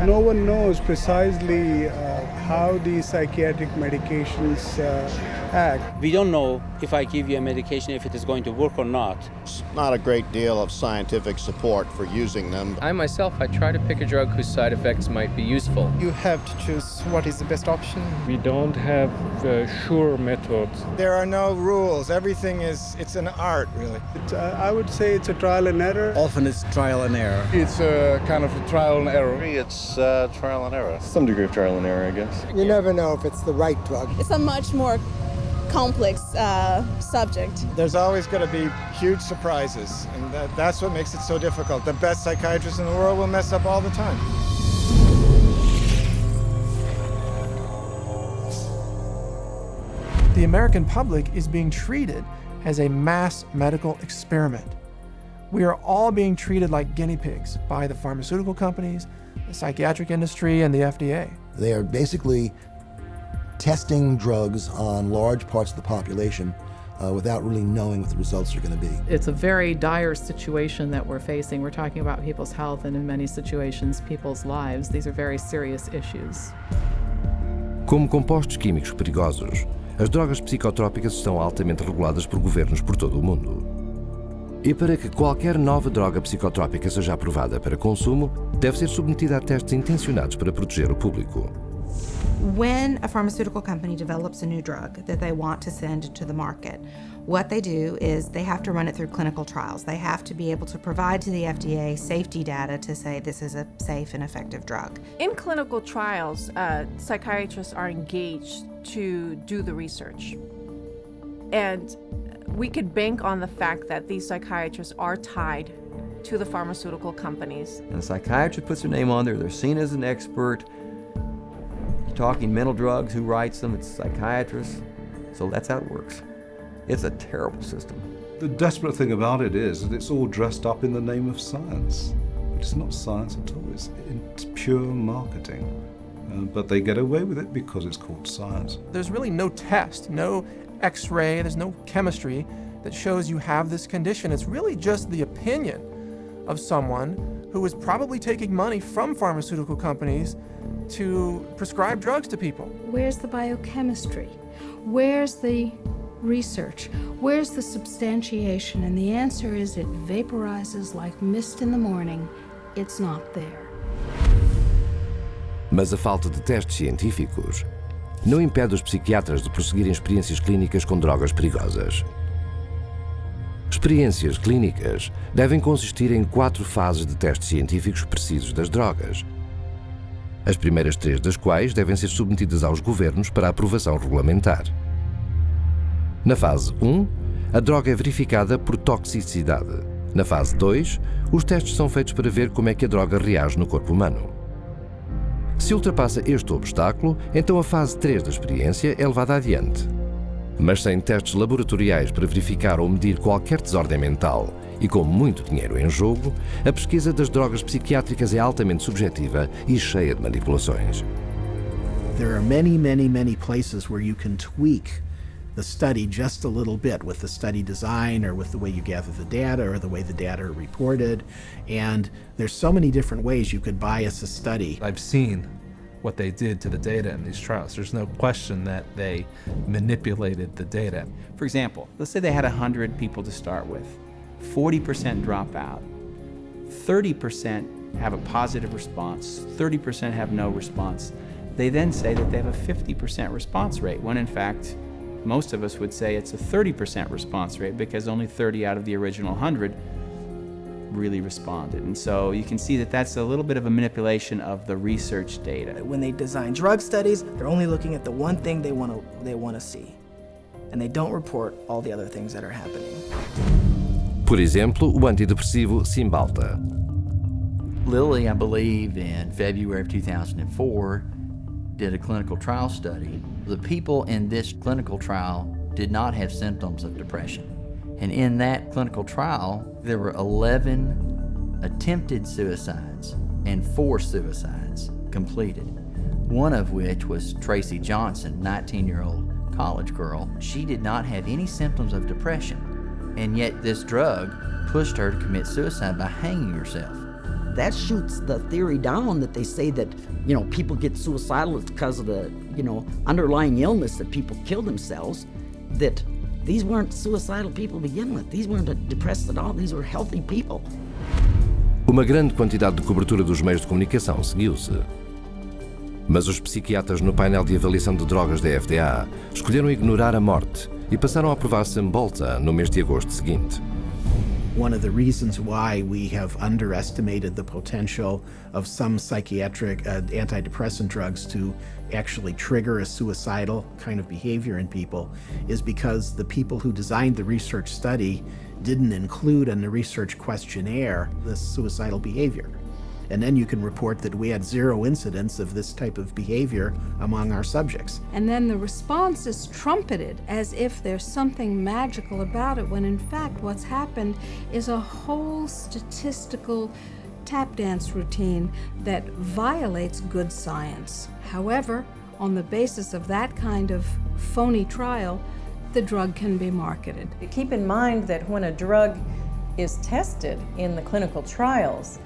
No one knows precisely how these psychiatric medications act. We don't know if I give you a medication if it is going to work or not. There's not a great deal of scientific support for using them. I try to pick a drug whose side effects might be useful. You have to choose what is the best option. We don't have sure methods. There are no rules. Everything it's an art, really. I would say it's a trial and error. Often it's trial and error. It's a kind of a trial and error. It's trial and error. Some degree of trial and error, I guess. You never know if it's the right drug. It's a much more complex subject. There's always going to be huge surprises, and that's what makes it so difficult. The best psychiatrists in the world will mess up all the time. The American public is being treated as a mass medical experiment. We are all being treated like guinea pigs by the pharmaceutical companies, the psychiatric industry, and the FDA. They are basically testing drugs on large parts of the population without really knowing what the results are going to be. It's a very dire situation that we're facing. We're talking about people's health and in many situations, people's lives. These are very serious issues. Como compostos químicos perigosos, as drogas psicotrópicas estão altamente reguladas por governos por todo o mundo. E para que qualquer nova droga psicotrópica seja aprovada para consumo, deve ser submetida a testes intencionados para proteger o público. When a pharmaceutical company develops a new drug that they want to send to the market, what they do is they have to run it through clinical trials. They have to be able to provide to the FDA safety data to say this is a safe and effective drug. In clinical trials, psychiatrists are engaged to do the research. And we could bank on the fact that these psychiatrists are tied to the pharmaceutical companies. And the psychiatrist puts their name on there, they're seen as an expert. Talking mental drugs, who writes them? It's psychiatrists. So that's how it works. It's a terrible system. The desperate thing about it is that it's all dressed up in the name of science. It's not science at all, it's pure marketing. But they get away with it because it's called science. There's really no test, no X-ray, there's no chemistry that shows you have this condition. It's really just the opinion of someone who is probably taking money from pharmaceutical companies to prescribe drugs to people. Where's the biochemistry? Where's the research? Where's the substantiation? And the answer is it vaporizes like mist in the morning. It's not there. Mas a falta de testes científicos não impede os psiquiatras de prosseguirem experiências clínicas com drogas perigosas. Experiências clínicas devem consistir em 4 fases de testes científicos precisos das drogas. As primeiras 3 das quais devem ser submetidas aos governos para aprovação regulamentar. Na fase 1, a droga é verificada por toxicidade. Na fase 2, os testes são feitos para ver como é que a droga reage no corpo humano. Se ultrapassa este obstáculo, então a fase 3 da experiência é levada adiante. Mas sem testes laboratoriais para verificar ou medir qualquer desordem mental e com muito dinheiro em jogo, a pesquisa das drogas psiquiátricas é altamente subjetiva e cheia de manipulações. There are many places where you can tweak the study just a little bit with the study design or with the way you gather the data or the way the data are reported. And there's so many different ways you could bias a study. I've seen what they did to the data in these trials. There's no question that they manipulated the data. For example, let's say they had 100 people to start with. 40% drop out. 30% have a positive response. 30% have no response. They then say that they have a 50% response rate, when in fact, most of us would say it's a 30% response rate because only 30 out of the original 100 really responded. And so you can see that that's a little bit of a manipulation of the research data. When they design drug studies, they're only looking at the one thing they want to see. And they don't report all the other things that are happening. Por exemplo, o antidepressivo Cymbalta. Lilly, I believe, in February of 2004, did a clinical trial study. The people in this clinical trial did not have symptoms of depression. And in that clinical trial, there were 11 attempted suicides and 4 suicides completed. One of which was Tracy Johnson, 19-year-old college girl. She did not have any symptoms of depression, and yet this drug pushed her to commit suicide by hanging herself that shoots the theory down that they say that, people get suicidal because of the, underlying illness that people kill themselves, that these weren't suicidal people to begin with. These weren't depressed at all. These were healthy people. Uma grande quantidade de cobertura dos meios de comunicação seguiu-se. Mas os psiquiatras no painel de avaliação de drogas da FDA escolheram ignorar a morte e passaram a aprovar Cymbalta no mês de agosto seguinte. One of the reasons why we have underestimated the potential of some psychiatric antidepressant drugs to actually trigger a suicidal kind of behavior in people is because the people who designed the research study didn't include in the research questionnaire this suicidal behavior. And then you can report that we had 0 incidents of this type of behavior among our subjects. And then the response is trumpeted as if there's something magical about it, when in fact what's happened is a whole statistical tap dance routine that violates good science. However, on the basis of that kind of phony trial, the drug can be marketed. Keep in mind that when a drug is tested in the clinical trials,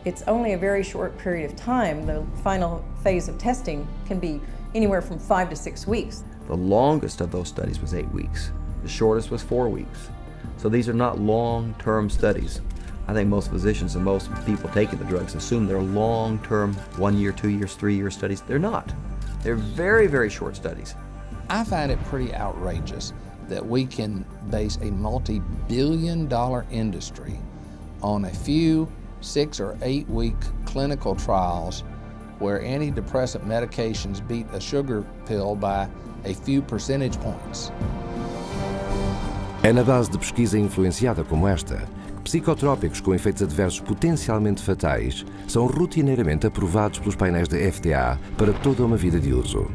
it's only a very short period of time. The final phase of testing can be anywhere from 5 to 6 weeks. The longest of those studies was 8 weeks. The shortest was 4 weeks. So these are not long-term studies. I think most physicians and most people taking the drugs assume they're long-term, 1 year, 2 years, 3 year studies. They're not. They're very, very short studies. I find it pretty outrageous that we can base a multi-billion-dollar industry on a few 6 or 8 week clinical trials where antidepressant medications beat a sugar pill by a few percentage points. É na base de pesquisa influenciada como esta que psicotrópicos com efeitos adversos potencialmente fatais são rotineiramente aprovados pelos painéis da FDA para toda uma vida de uso.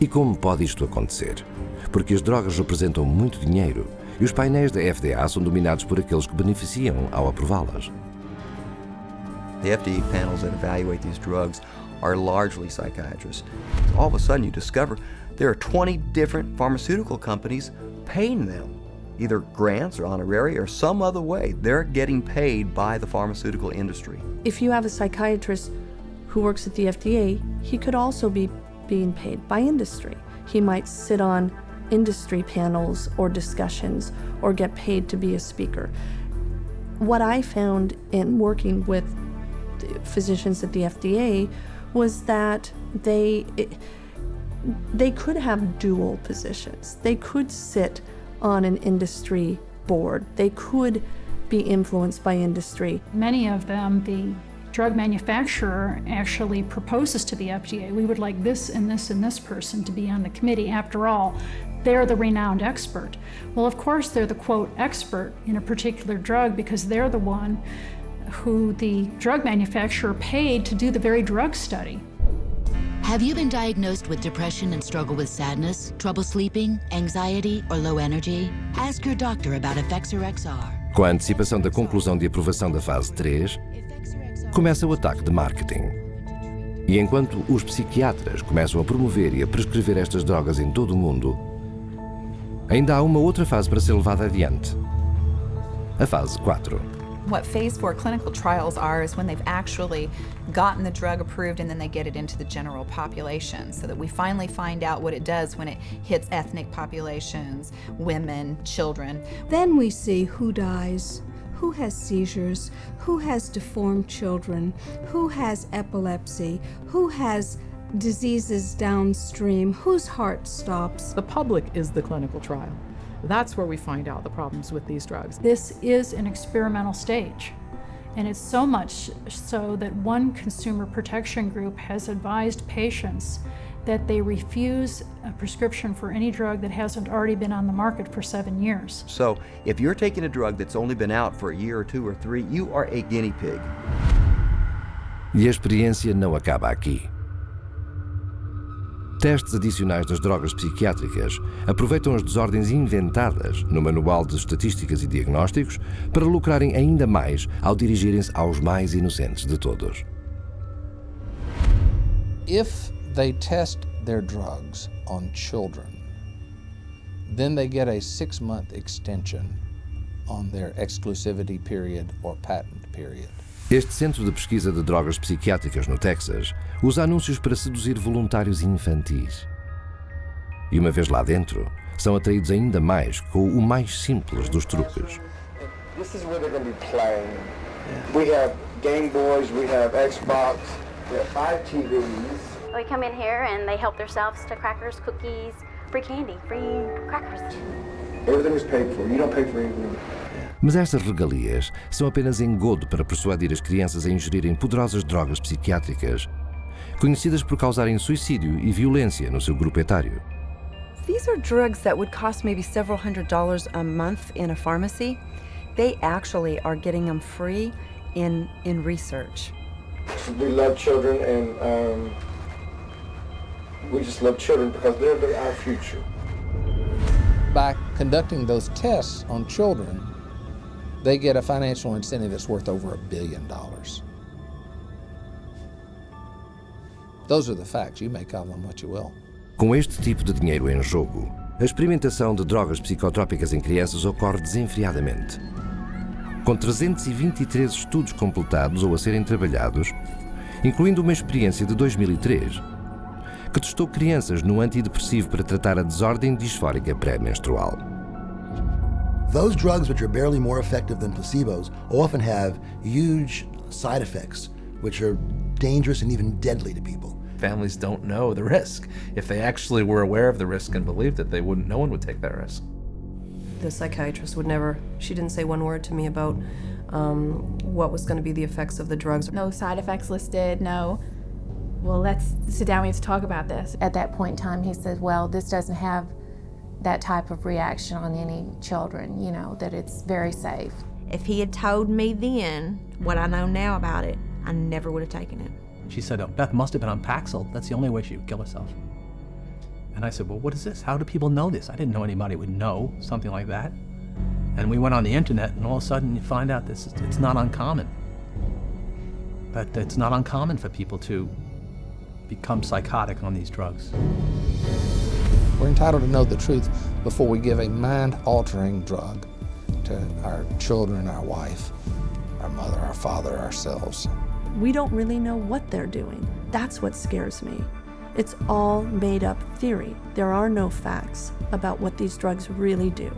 E como pode isto acontecer? Porque as drogas representam muito dinheiro e os painéis da FDA são dominados por aqueles que beneficiam ao aprová-las. The FDA panels that evaluate these drugs are largely psychiatrists. All of a sudden you discover there are 20 different pharmaceutical companies paying them, either grants or honorary or some other way. They're getting paid by the pharmaceutical industry. If you have a psychiatrist who works at the FDA, he could also be being paid by industry. He might sit on industry panels or discussions or get paid to be a speaker. What I found in working with physicians at the FDA was that they could have dual positions. They could sit on an industry board. They could be influenced by industry. Many of them, the drug manufacturer actually proposes to the FDA, we would like this and this and this person to be on the committee. After all, they're the renowned expert. Well, of course, they're the, quote, expert in a particular drug because they're the one who the drug manufacturer paid to do the very drug study. Have you been diagnosed with depression and struggle with sadness, trouble sleeping, anxiety, or low energy? Ask your doctor about EXPERIência. Com a antecipação da conclusão de aprovação da fase 3, começa o ataque de marketing. E enquanto os psiquiatras começam a promover e a prescrever estas drogas em todo o mundo, ainda há uma outra fase para ser levada adiante. A fase 4. What phase 4 clinical trials are is when they've actually gotten the drug approved and then they get it into the general population, so that we finally find out what it does when it hits ethnic populations, women, children. Then we see who dies, who has seizures, who has deformed children, who has epilepsy, who has diseases downstream, whose heart stops. The public is the clinical trial. That's where we find out the problems with these drugs. This is an experimental stage, and it's so much so that one consumer protection group has advised patients that they refuse a prescription for any drug that hasn't already been on the market for 7 years. So if you're taking a drug that's only been out for a year or 2 or 3, you are a guinea pig. E a experiência não acaba aqui. Testes adicionais das drogas psiquiátricas aproveitam as desordens inventadas no Manual de Estatísticas e Diagnósticos para lucrarem ainda mais ao dirigirem-se aos mais inocentes de todos. If they test their drugs on children, then they get a 6-month extension on their exclusivity period or patent period. Este centro de pesquisa de drogas psiquiátricas no Texas usa anúncios para seduzir voluntários infantis. E uma vez lá dentro, são atraídos ainda mais com o mais simples dos truques. This is where they're going to be playing. We have Game Boys, we have Xbox, we have 5 TVs. They come in here and they help themselves to crackers, cookies, free candy, free crackers. Everything is paid for. You don't pay for anything. Mas estas regalias são apenas engodo para persuadir as crianças a ingerirem poderosas drogas psiquiátricas, conhecidas por causarem suicídio e violência no seu grupo etário. These are drugs that would cost maybe several $100s a month in a pharmacy. They actually are getting them free in research. We love children, and we just love children because they're our future. By conducting those tests on children, they get a financial incentive that's worth over $1 billion. Those are the facts. You make of them what you will. Com este tipo de dinheiro em jogo, a experimentação de drogas psicotrópicas em crianças ocorre desenfreadamente. Com 323 estudos completados ou a serem trabalhados, incluindo uma experiência de 2003, que testou crianças no antidepressivo para tratar a desordem disfórica pré-menstrual. Those drugs which are barely more effective than placebos often have huge side effects, which are dangerous and even deadly to people. Families don't know the risk. If they actually were aware of the risk and believed it, no one would take that risk. The psychiatrist she didn't say one word to me about what was going to be the effects of the drugs. No side effects listed, no. Well, let's sit down, we have to talk about this. At that point in time, he said, well, this doesn't have that type of reaction on any children, that it's very safe. If he had told me then what I know now about it, I never would have taken it. She said, Beth must have been on Paxil. That's the only way she would kill herself. And I said, well, what is this? How do people know this? I didn't know anybody would know something like that. And we went on the internet, and all of a sudden you find out it's not uncommon. But it's not uncommon for people to become psychotic on these drugs. We're entitled to know the truth before we give a mind-altering drug to our children, our wife, our mother, our father, ourselves. We don't really know what they're doing. That's what scares me. It's all made up theory. There are no facts about what these drugs really do.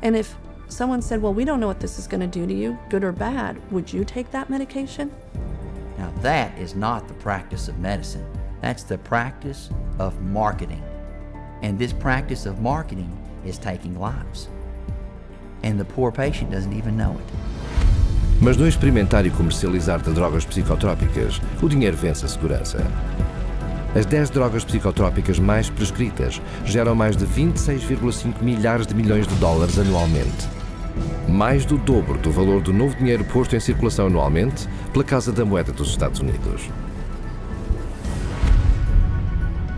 And if someone said, well, we don't know what this is going to do to you, good or bad, would you take that medication? Now that is not the practice of medicine. That's the practice of marketing. And this practice of marketing is taking lives. And the poor patient doesn't even know it. Mas no experimentar e comercializar de drogas psicotrópicas, o dinheiro vence a segurança. As 10 drogas psicotrópicas mais prescritas geram mais de 26,5 milhares de milhões de dólares anualmente. Mais do dobro do valor do novo dinheiro posto em circulação anualmente pela Casa da Moeda dos Estados Unidos.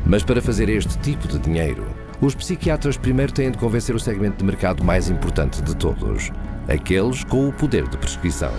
Mas para fazer este tipo de dinheiro, os psiquiatras primeiro têm de convencer o segmento de mercado mais importante de todos, aqueles com o poder de prescrição.